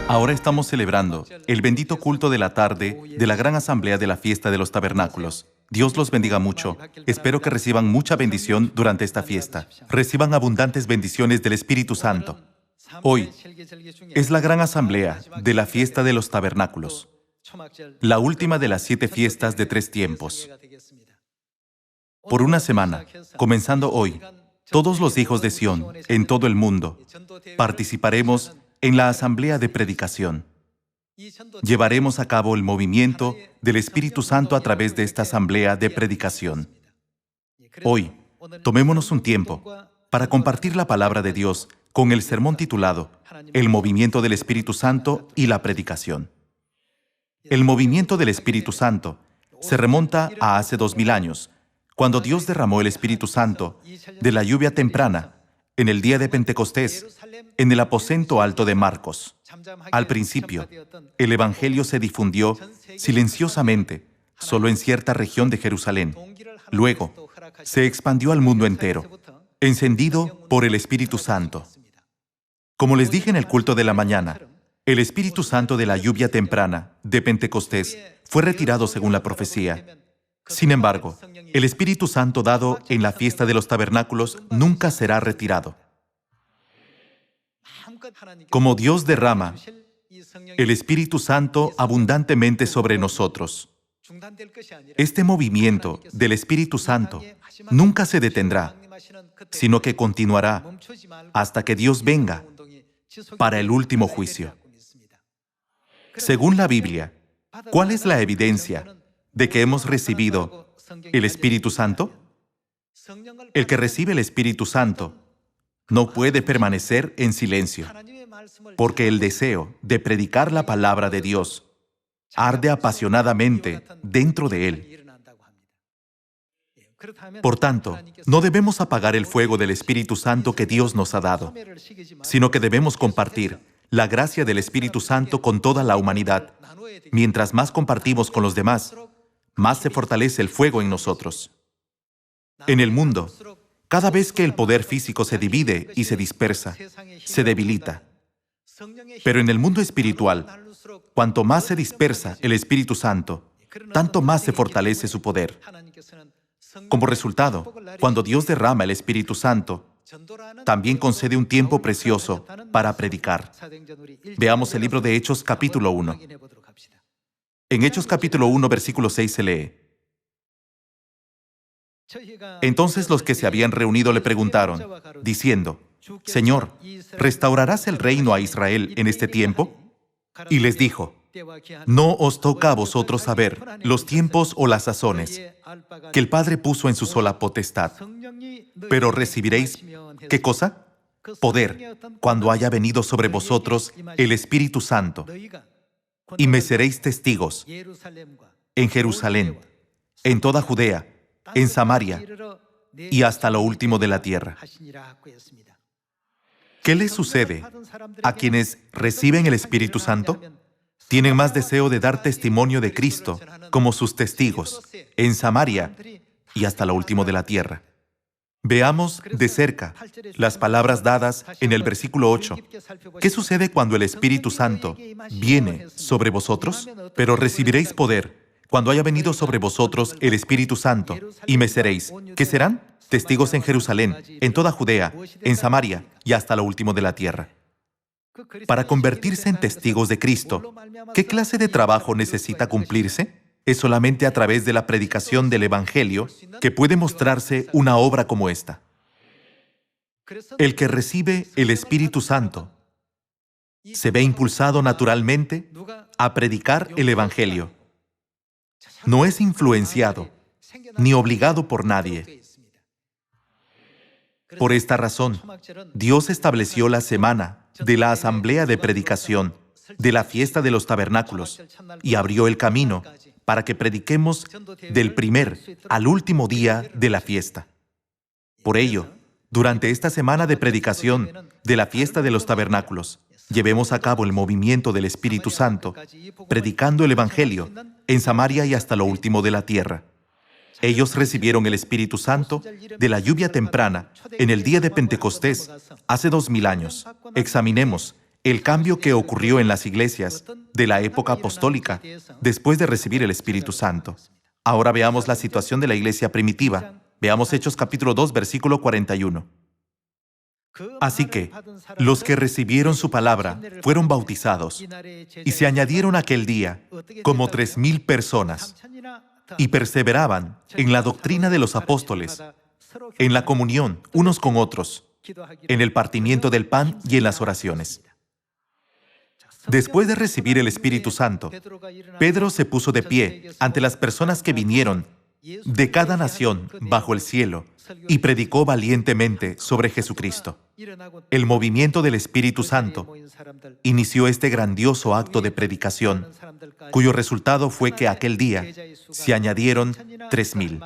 Ahora estamos celebrando el bendito culto de la tarde de la Gran Asamblea de la Fiesta de los Tabernáculos. Dios los bendiga mucho. Espero que reciban mucha bendición durante esta fiesta. Reciban abundantes bendiciones del Espíritu Santo. Hoy es la Gran Asamblea de la Fiesta de los Tabernáculos, la última de las 7 fiestas de 3 tiempos. Por una semana, comenzando hoy, todos los hijos de Sión, en todo el mundo, participaremos en la asamblea de predicación. Llevaremos a cabo el movimiento del Espíritu Santo a través de esta asamblea de predicación. Hoy, tomémonos un tiempo para compartir la palabra de Dios con el sermón titulado El movimiento del Espíritu Santo y la predicación. El movimiento del Espíritu Santo se remonta a hace 2000 años, cuando Dios derramó el Espíritu Santo de la lluvia temprana en el día de Pentecostés, en el aposento alto de Marcos. Al principio, el Evangelio se difundió silenciosamente, solo en cierta región de Jerusalén. Luego, se expandió al mundo entero, encendido por el Espíritu Santo. Como les dije en el culto de la mañana, el Espíritu Santo de la lluvia temprana de Pentecostés fue retirado según la profecía. Sin embargo, el Espíritu Santo dado en la fiesta de los tabernáculos nunca será retirado. Como Dios derrama el Espíritu Santo abundantemente sobre nosotros, este movimiento del Espíritu Santo nunca se detendrá, sino que continuará hasta que Dios venga para el último juicio. Según la Biblia, ¿cuál es la evidencia de que hemos recibido el Espíritu Santo? El que recibe el Espíritu Santo no puede permanecer en silencio, porque el deseo de predicar la palabra de Dios arde apasionadamente dentro de él. Por tanto, no debemos apagar el fuego del Espíritu Santo que Dios nos ha dado, sino que debemos compartir la gracia del Espíritu Santo con toda la humanidad. Mientras más compartimos con los demás, más se fortalece el fuego en nosotros. En el mundo, cada vez que el poder físico se divide y se dispersa, se debilita. Pero en el mundo espiritual, cuanto más se dispersa el Espíritu Santo, tanto más se fortalece su poder. Como resultado, cuando Dios derrama el Espíritu Santo, también concede un tiempo precioso para predicar. Veamos el libro de Hechos, capítulo 1. En Hechos capítulo 1, versículo 6 se lee: Entonces los que se habían reunido le preguntaron, diciendo, Señor, ¿restaurarás el reino a Israel en este tiempo? Y les dijo, no os toca a vosotros saber los tiempos o las sazones que el Padre puso en su sola potestad, pero recibiréis, ¿qué cosa? Poder, cuando haya venido sobre vosotros el Espíritu Santo, y me seréis testigos en Jerusalén, en toda Judea, en Samaria y hasta lo último de la tierra. ¿Qué les sucede a quienes reciben el Espíritu Santo? Tienen más deseo de dar testimonio de Cristo como sus testigos en Samaria y hasta lo último de la tierra. Veamos de cerca las palabras dadas en el versículo 8. ¿Qué sucede cuando el Espíritu Santo viene sobre vosotros? Pero recibiréis poder cuando haya venido sobre vosotros el Espíritu Santo, y me seréis, ¿qué serán? Testigos en Jerusalén, en toda Judea, en Samaria y hasta lo último de la tierra. Para convertirse en testigos de Cristo, ¿qué clase de trabajo necesita cumplirse? Es solamente a través de la predicación del Evangelio que puede mostrarse una obra como esta. El que recibe el Espíritu Santo se ve impulsado naturalmente a predicar el Evangelio. No es influenciado ni obligado por nadie. Por esta razón, Dios estableció la semana de la asamblea de predicación de la fiesta de los tabernáculos y abrió el camino para que prediquemos del primer al último día de la fiesta. Por ello, durante esta semana de predicación de la fiesta de los tabernáculos, llevemos a cabo el movimiento del Espíritu Santo, predicando el Evangelio en Samaria y hasta lo último de la tierra. Ellos recibieron el Espíritu Santo de la lluvia temprana en el día de Pentecostés, hace 2000 años. Examinemos el cambio que ocurrió en las iglesias de la época apostólica después de recibir el Espíritu Santo. Ahora veamos la situación de la iglesia primitiva. Veamos Hechos capítulo 2, versículo 41. Así que los que recibieron su palabra fueron bautizados, y se añadieron aquel día como 3,000 personas, y perseveraban en la doctrina de los apóstoles, en la comunión unos con otros, en el partimiento del pan y en las oraciones. Después de recibir el Espíritu Santo, Pedro se puso de pie ante las personas que vinieron de cada nación bajo el cielo y predicó valientemente sobre Jesucristo. El movimiento del Espíritu Santo inició este grandioso acto de predicación, cuyo resultado fue que aquel día se añadieron 3,000.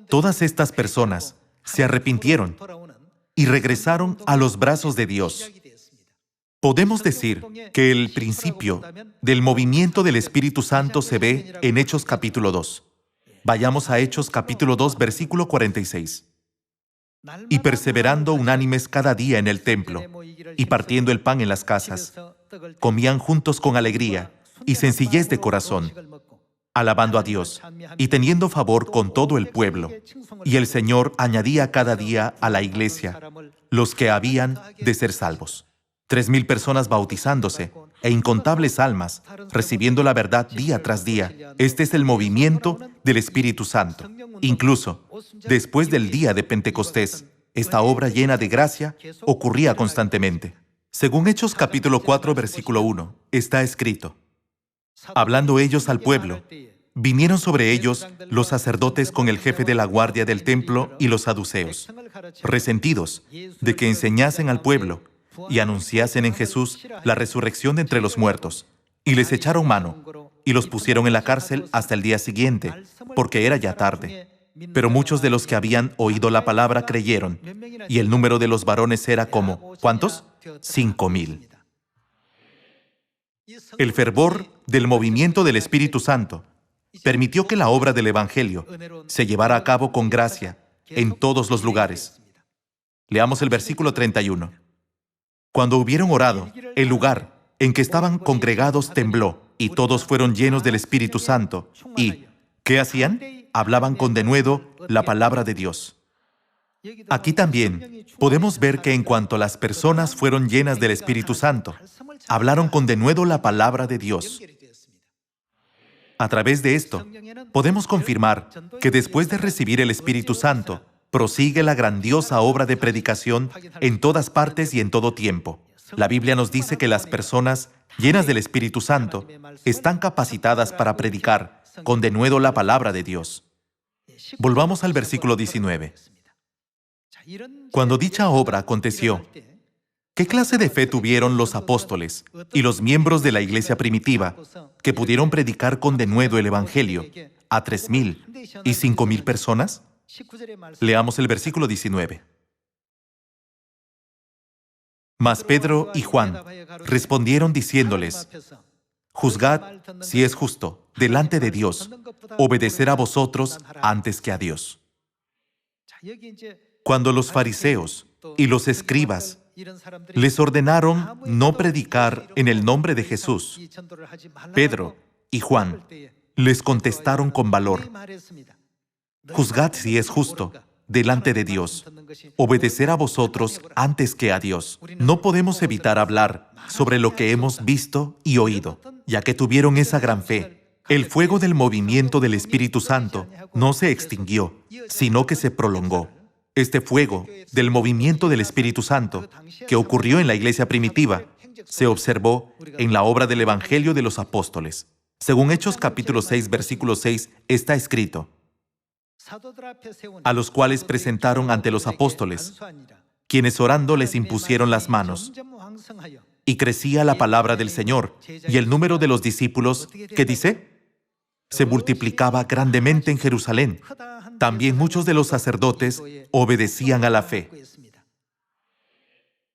Todas estas personas se arrepintieron y regresaron a los brazos de Dios. Podemos decir que el principio del movimiento del Espíritu Santo se ve en Hechos capítulo 2. Vayamos a Hechos capítulo 2, versículo 46. Y perseverando unánimes cada día en el templo, y partiendo el pan en las casas, comían juntos con alegría y sencillez de corazón, alabando a Dios y teniendo favor con todo el pueblo. Y el Señor añadía cada día a la iglesia los que habían de ser salvos. 3,000 personas bautizándose e incontables almas recibiendo la verdad día tras día. Este es el movimiento del Espíritu Santo. Incluso después del día de Pentecostés, esta obra llena de gracia ocurría constantemente. Según Hechos capítulo 4, versículo 1, está escrito: hablando ellos al pueblo, vinieron sobre ellos los sacerdotes con el jefe de la guardia del templo y los saduceos, resentidos de que enseñasen al pueblo y anunciasen en Jesús la resurrección de entre los muertos, y les echaron mano, y los pusieron en la cárcel hasta el día siguiente, porque era ya tarde. Pero muchos de los que habían oído la palabra creyeron, y el número de los varones era como, ¿cuántos? 5,000. El fervor del movimiento del Espíritu Santo permitió que la obra del Evangelio se llevara a cabo con gracia en todos los lugares. Leamos el versículo 31. Cuando hubieron orado, el lugar en que estaban congregados tembló, y todos fueron llenos del Espíritu Santo. ¿Y qué hacían? Hablaban con denuedo la palabra de Dios. Aquí también podemos ver que en cuanto las personas fueron llenas del Espíritu Santo, hablaron con denuedo la palabra de Dios. A través de esto, podemos confirmar que después de recibir el Espíritu Santo, prosigue la grandiosa obra de predicación en todas partes y en todo tiempo. La Biblia nos dice que las personas llenas del Espíritu Santo están capacitadas para predicar con denuedo la palabra de Dios. Volvamos al versículo 19. Cuando dicha obra aconteció, ¿qué clase de fe tuvieron los apóstoles y los miembros de la iglesia primitiva que pudieron predicar con denuedo el Evangelio a 3,000 y 5,000 personas? Leamos el versículo 19. Mas Pedro y Juan respondieron diciéndoles: juzgad si es justo delante de Dios obedecer a vosotros antes que a Dios. Cuando los fariseos y los escribas les ordenaron no predicar en el nombre de Jesús, Pedro y Juan les contestaron con valor: juzgad si es justo delante de Dios obedecer a vosotros antes que a Dios. No podemos evitar hablar sobre lo que hemos visto y oído, ya que tuvieron esa gran fe. El fuego del movimiento del Espíritu Santo no se extinguió, sino que se prolongó. Este fuego del movimiento del Espíritu Santo, que ocurrió en la iglesia primitiva, se observó en la obra del Evangelio de los apóstoles. Según Hechos capítulo 6, versículo 6, está escrito: a los cuales presentaron ante los apóstoles, quienes orando les impusieron las manos. Y crecía la palabra del Señor, y el número de los discípulos, ¿qué dice? Se multiplicaba grandemente en Jerusalén. También muchos de los sacerdotes obedecían a la fe.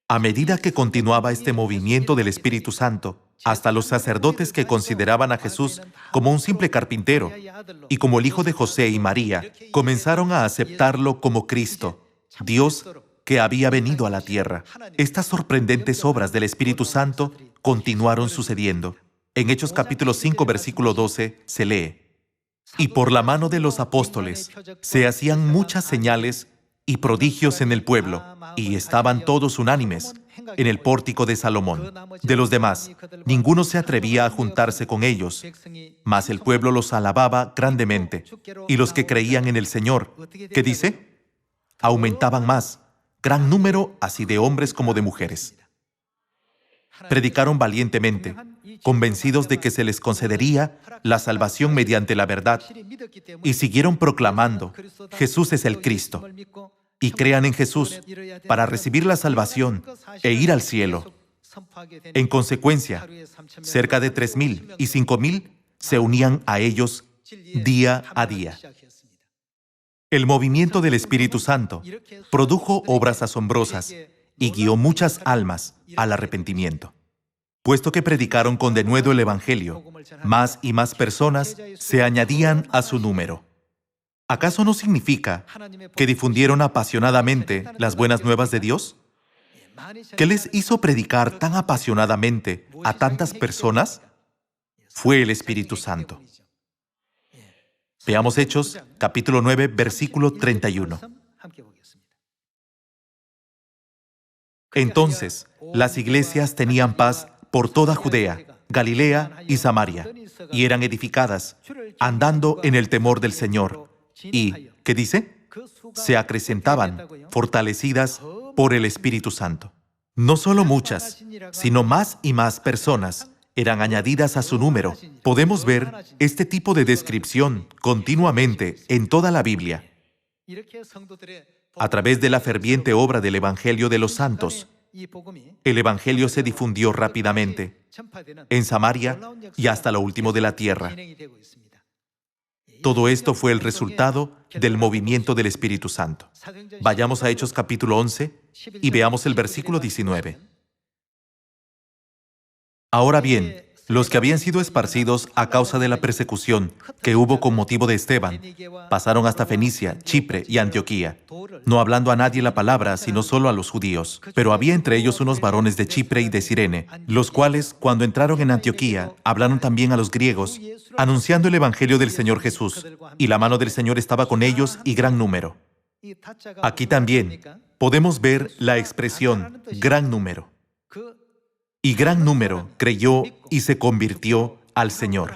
A medida que continuaba este movimiento del Espíritu Santo, hasta los sacerdotes que consideraban a Jesús como un simple carpintero y como el hijo de José y María, comenzaron a aceptarlo como Cristo, Dios que había venido a la tierra. Estas sorprendentes obras del Espíritu Santo continuaron sucediendo. En Hechos capítulo 5, versículo 12, se lee: y por la mano de los apóstoles se hacían muchas señales y prodigios en el pueblo, y estaban todos unánimes en el pórtico de Salomón. De los demás, ninguno se atrevía a juntarse con ellos, mas el pueblo los alababa grandemente, y los que creían en el Señor, ¿qué dice? Aumentaban más, gran número así de hombres como de mujeres. Predicaron valientemente, convencidos de que se les concedería la salvación mediante la verdad, y siguieron proclamando: Jesús es el Cristo, y crean en Jesús para recibir la salvación e ir al cielo. En consecuencia, cerca de 3,000 y 5,000 se unían a ellos día a día. El movimiento del Espíritu Santo produjo obras asombrosas y guió muchas almas al arrepentimiento. Puesto que predicaron con denuedo el Evangelio, más y más personas se añadían a su número. ¿Acaso no significa que difundieron apasionadamente las buenas nuevas de Dios? ¿Qué les hizo predicar tan apasionadamente a tantas personas? Fue el Espíritu Santo. Veamos Hechos, capítulo 9, versículo 31. Entonces, las iglesias tenían paz por toda Judea, Galilea y Samaria, y eran edificadas, andando en el temor del Señor. Y, ¿qué dice? Se acrecentaban, fortalecidas por el Espíritu Santo. No solo muchas, sino más y más personas eran añadidas a su número. Podemos ver este tipo de descripción continuamente en toda la Biblia. A través de la ferviente obra del Evangelio de los santos, el Evangelio se difundió rápidamente en Samaria y hasta lo último de la tierra. Todo esto fue el resultado del movimiento del Espíritu Santo. Vayamos a Hechos capítulo 11 y veamos el versículo 19. Ahora bien, los que habían sido esparcidos a causa de la persecución que hubo con motivo de Esteban, pasaron hasta Fenicia, Chipre y Antioquía, no hablando a nadie la palabra, sino solo a los judíos. Pero había entre ellos unos varones de Chipre y de Cirene, los cuales, cuando entraron en Antioquía, hablaron también a los griegos, anunciando el Evangelio del Señor Jesús, y la mano del Señor estaba con ellos y gran número. Aquí también podemos ver la expresión gran número. Y gran número creyó y se convirtió al Señor.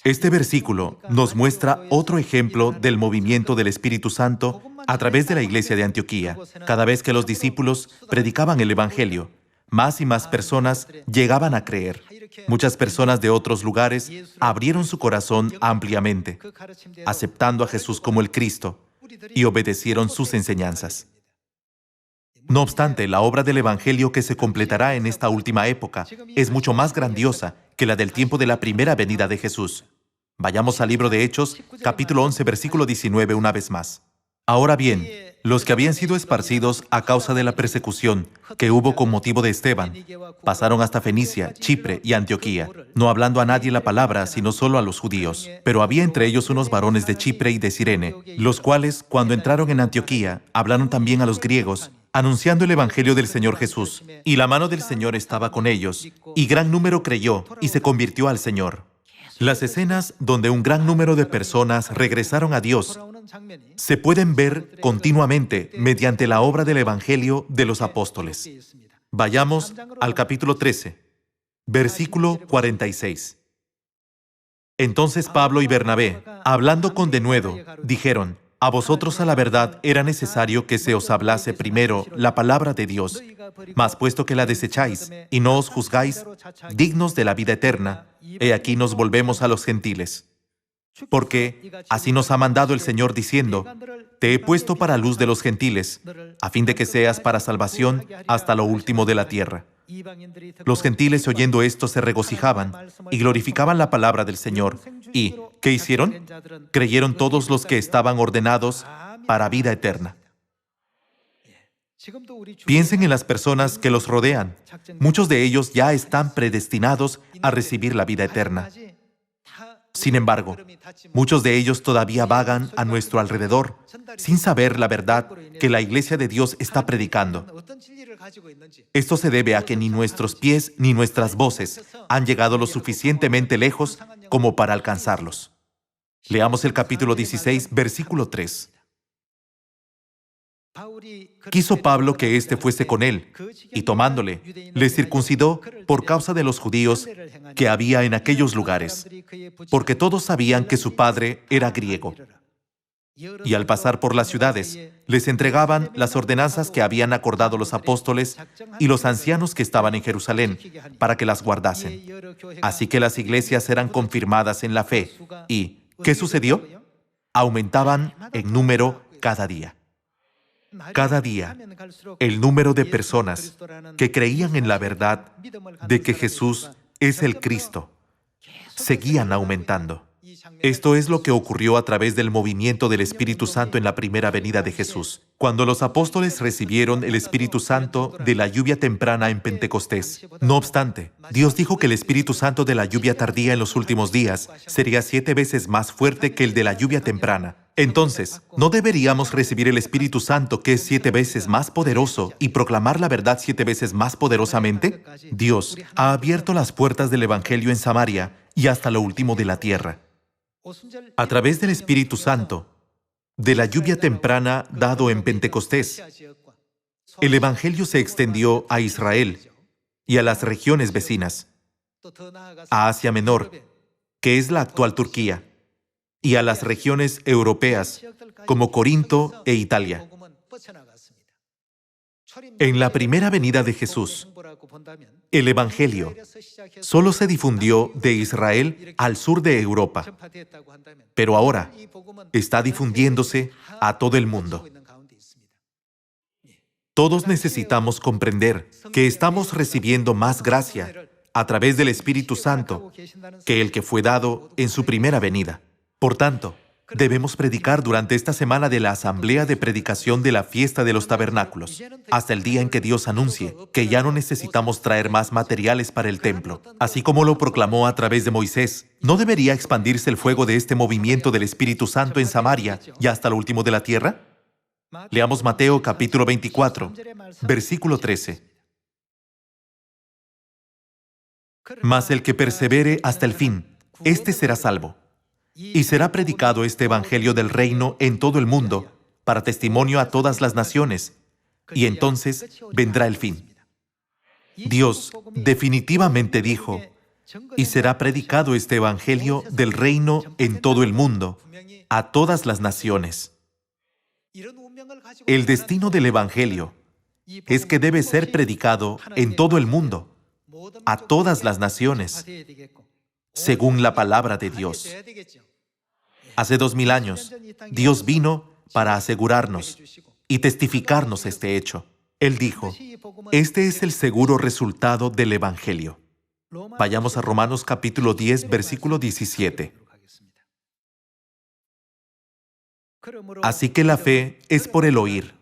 Este versículo nos muestra otro ejemplo del movimiento del Espíritu Santo a través de la iglesia de Antioquía. Cada vez que los discípulos predicaban el Evangelio, más y más personas llegaban a creer. Muchas personas de otros lugares abrieron su corazón ampliamente, aceptando a Jesús como el Cristo, y obedecieron sus enseñanzas. No obstante, la obra del Evangelio que se completará en esta última época es mucho más grandiosa que la del tiempo de la primera venida de Jesús. Vayamos al libro de Hechos, capítulo 11, versículo 19 una vez más. Ahora bien, los que habían sido esparcidos a causa de la persecución que hubo con motivo de Esteban, pasaron hasta Fenicia, Chipre y Antioquía, no hablando a nadie la palabra, sino solo a los judíos. Pero había entre ellos unos varones de Chipre y de Cirene, los cuales, cuando entraron en Antioquía, hablaron también a los griegos, anunciando el Evangelio del Señor Jesús. Y la mano del Señor estaba con ellos, y gran número creyó y se convirtió al Señor. Las escenas donde un gran número de personas regresaron a Dios se pueden ver continuamente mediante la obra del Evangelio de los apóstoles. Vayamos al capítulo 13, versículo 46. Entonces Pablo y Bernabé, hablando con denuedo, dijeron: a vosotros a la verdad era necesario que se os hablase primero la palabra de Dios, mas puesto que la desecháis y no os juzgáis dignos de la vida eterna, he aquí nos volvemos a los gentiles. Porque así nos ha mandado el Señor diciendo: te he puesto para luz de los gentiles, a fin de que seas para salvación hasta lo último de la tierra. Los gentiles, oyendo esto, se regocijaban y glorificaban la palabra del Señor. ¿Y qué hicieron? Creyeron todos los que estaban ordenados para vida eterna. Piensen en las personas que los rodean. Muchos de ellos ya están predestinados a recibir la vida eterna. Sin embargo, muchos de ellos todavía vagan a nuestro alrededor, sin saber la verdad que la Iglesia de Dios está predicando. Esto se debe a que ni nuestros pies ni nuestras voces han llegado lo suficientemente lejos como para alcanzarlos. Leamos el capítulo 16, versículo 3. Quiso Pablo que éste fuese con él, y tomándole, le circuncidó por causa de los judíos que había en aquellos lugares, porque todos sabían que su padre era griego. Y al pasar por las ciudades, les entregaban las ordenanzas que habían acordado los apóstoles y los ancianos que estaban en Jerusalén, para que las guardasen. Así que las iglesias eran confirmadas en la fe. ¿Y qué sucedió? Aumentaban en número cada día. Cada día, el número de personas que creían en la verdad de que Jesús es el Cristo seguían aumentando. Esto es lo que ocurrió a través del movimiento del Espíritu Santo en la primera venida de Jesús. Cuando los apóstoles recibieron el Espíritu Santo de la lluvia temprana en Pentecostés. No obstante, Dios dijo que el Espíritu Santo de la lluvia tardía en los últimos días sería 7 veces más fuerte que el de la lluvia temprana. Entonces, ¿no deberíamos recibir el Espíritu Santo, que es 7 veces más poderoso, y proclamar la verdad 7 veces más poderosamente? Dios ha abierto las puertas del Evangelio en Samaria y hasta lo último de la tierra. A través del Espíritu Santo, de la lluvia temprana dado en Pentecostés, el Evangelio se extendió a Israel y a las regiones vecinas, a Asia Menor, que es la actual Turquía, y a las regiones europeas, como Corinto e Italia. En la primera venida de Jesús, el Evangelio solo se difundió de Israel al sur de Europa, pero ahora está difundiéndose a todo el mundo. Todos necesitamos comprender que estamos recibiendo más gracia a través del Espíritu Santo que el que fue dado en su primera venida. Por tanto, debemos predicar durante esta semana de la asamblea de predicación de la fiesta de los tabernáculos, hasta el día en que Dios anuncie que ya no necesitamos traer más materiales para el templo. Así como lo proclamó a través de Moisés, ¿no debería expandirse el fuego de este movimiento del Espíritu Santo en Samaria y hasta lo último de la tierra? Leamos Mateo capítulo 24, versículo 13. Mas el que persevere hasta el fin, éste será salvo. Y será predicado este evangelio del reino en todo el mundo, para testimonio a todas las naciones, y entonces vendrá el fin. Dios definitivamente dijo, y será predicado este evangelio del reino en todo el mundo, a todas las naciones. El destino del evangelio es que debe ser predicado en todo el mundo, a todas las naciones, según la palabra de Dios. Hace 2000 años, Dios vino para asegurarnos y testificarnos este hecho. Él dijo, este es el seguro resultado del Evangelio. Vayamos a Romanos capítulo 10, versículo 17. Así que la fe es por el oír,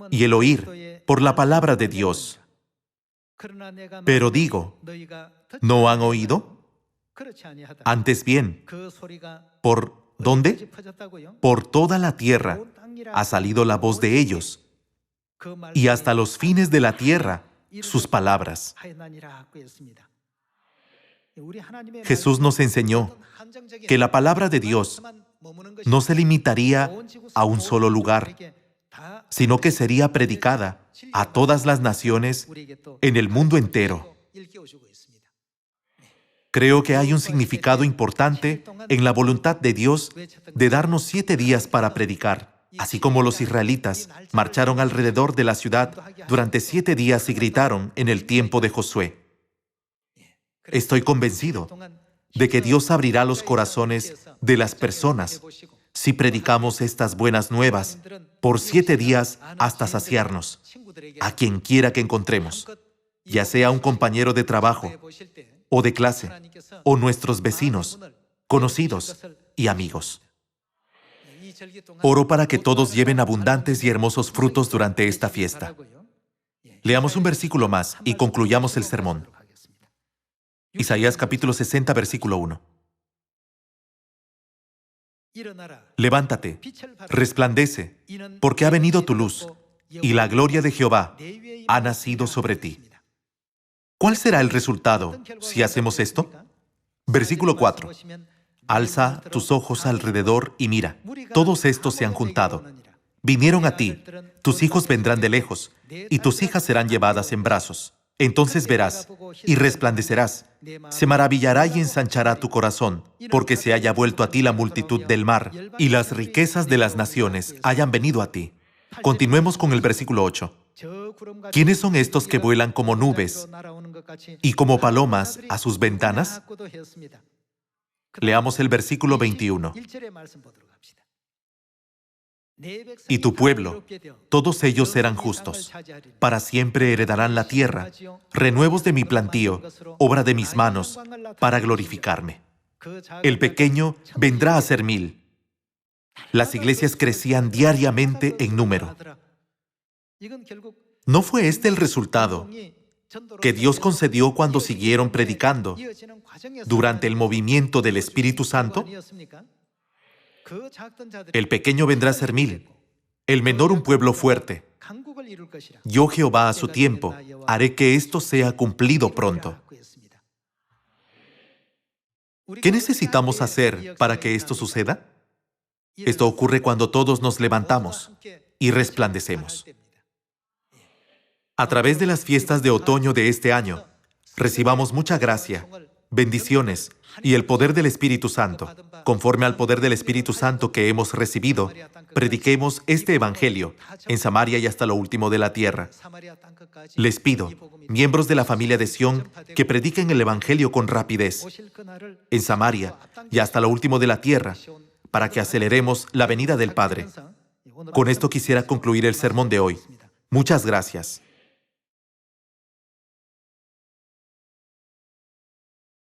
y el oír por la palabra de Dios. Pero digo, ¿no han oído? Antes bien, ¿por dónde? Por toda la tierra ha salido la voz de ellos, y hasta los fines de la tierra sus palabras. Jesús nos enseñó que la palabra de Dios no se limitaría a un solo lugar, sino que sería predicada a todas las naciones en el mundo entero. Creo que hay un significado importante en la voluntad de Dios de darnos 7 días para predicar, así como los israelitas marcharon alrededor de la ciudad durante 7 días y gritaron en el tiempo de Josué. Estoy convencido de que Dios abrirá los corazones de las personas si predicamos estas buenas nuevas por 7 días hasta saciarnos, a quien quiera que encontremos, ya sea un compañero de trabajo, o de clase, o nuestros vecinos, conocidos y amigos. Oro para que todos lleven abundantes y hermosos frutos durante esta fiesta. Leamos un versículo más y concluyamos el sermón. Isaías capítulo 60, versículo 1. Levántate, resplandece, porque ha venido tu luz, y la gloria de Jehová ha nacido sobre ti. ¿Cuál será el resultado si hacemos esto? Versículo 4. Alza tus ojos alrededor y mira, todos estos se han juntado. Vinieron a ti, tus hijos vendrán de lejos, y tus hijas serán llevadas en brazos. Entonces verás, y resplandecerás. Se maravillará y ensanchará tu corazón, porque se haya vuelto a ti la multitud del mar, y las riquezas de las naciones hayan venido a ti. Continuemos con el versículo 8. ¿Quiénes son estos que vuelan como nubes y como palomas a sus ventanas? Leamos el versículo 21. Y tu pueblo, todos ellos serán justos. Para siempre heredarán la tierra, renuevos de mi plantío, obra de mis manos, para glorificarme. El pequeño vendrá a ser 1000. Las iglesias crecían diariamente en número. ¿No fue este el resultado que Dios concedió cuando siguieron predicando durante el movimiento del Espíritu Santo? El pequeño vendrá a ser 1000, el menor un pueblo fuerte. Yo, Jehová, a su tiempo, haré que esto sea cumplido pronto. ¿Qué necesitamos hacer para que esto suceda? Esto ocurre cuando todos nos levantamos y resplandecemos. A través de las fiestas de otoño de este año, recibamos mucha gracia, bendiciones y el poder del Espíritu Santo. Conforme al poder del Espíritu Santo que hemos recibido, prediquemos este Evangelio en Samaria y hasta lo último de la tierra. Les pido, miembros de la familia de Sión, que prediquen el Evangelio con rapidez en Samaria y hasta lo último de la tierra, para que aceleremos la venida del Padre. Con esto quisiera concluir el sermón de hoy. Muchas gracias.